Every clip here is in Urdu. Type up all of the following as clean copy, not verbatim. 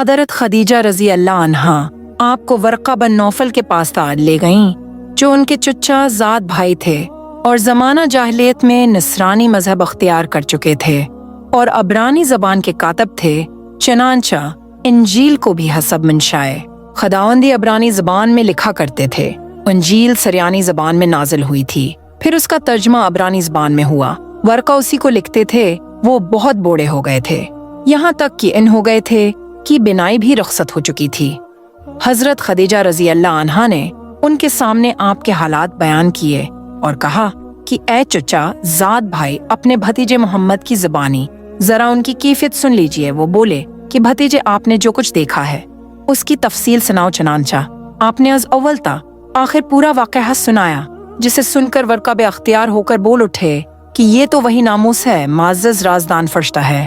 حضرت خدیجہ رضی اللہ عنہا آپ کو ورقہ بن نوفل کے پاس لے گئیں، جو ان کے چچا زاد بھائی تھے اور زمانہ جاہلیت میں نصرانی مذہب اختیار کر چکے تھے اور عبرانی زبان کے کاتب تھے، چنانچہ انجیل کو بھی حسب منشائے خداوندی عبرانی زبان میں لکھا کرتے تھے۔ انجیل سریانی زبان میں نازل ہوئی تھی، پھر اس کا ترجمہ عبرانی زبان میں ہوا۔ ورقہ اسی کو لکھتے تھے۔ وہ بہت بوڑھے ہو گئے تھے، یہاں تک کہ ان ہو گئے تھے کہ بینائی بھی رخصت ہو چکی تھی۔ حضرت خدیجہ رضی اللہ عنہا نے ان کے سامنے آپ کے حالات بیان کیے اور کہا کہ اے چچا زاد بھائی، اپنے بھتیجے محمد کی زبانی ذرا ان کی کیفیت سن لیجئے۔ وہ بولے کہ بھتیجے، آپ نے جو کچھ دیکھا ہے اس کی تفصیل سناؤ۔ چنانچہ آپ نے از اول تا آخر پورا واقعہ سنایا، جسے سن کر ورقہ بے اختیار ہو کر بول اٹھے کہ یہ تو وہی ناموس ہے، معزز رازدان فرشتہ ہے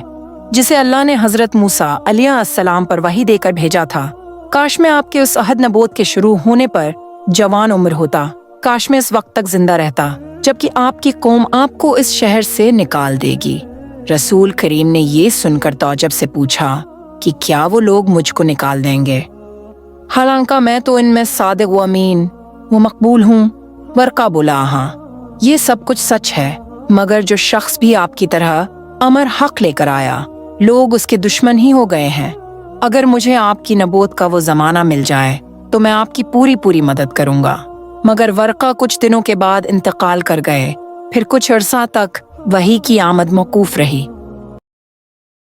جسے اللہ نے حضرت موسیٰ علیہ السلام پر وحی دے کر بھیجا تھا۔ کاش میں آپ کے اس عہد نبوت کے شروع ہونے پر جوان عمر ہوتا، کاش میں اس وقت تک زندہ رہتا جبکہ آپ کی قوم آپ کو اس شہر سے نکال دے گی۔ رسول کریم نے یہ سن کر تعجب سے پوچھا کہ کیا وہ لوگ مجھ کو نکال دیں گے، حالانکہ میں تو ان میں صادق و امین و مقبول ہوں۔ ورقہ بولا، ہاں یہ سب کچھ سچ ہے، مگر جو شخص بھی آپ کی طرح امر حق لے کر آیا، لوگ اس کے دشمن ہی ہو گئے ہیں۔ اگر مجھے آپ کی نبوت کا وہ زمانہ مل جائے تو میں آپ کی پوری مدد کروں گا۔ مگر ورقہ کچھ دنوں کے بعد انتقال کر گئے، پھر کچھ عرصہ تک وحی کی آمد موقوف رہی۔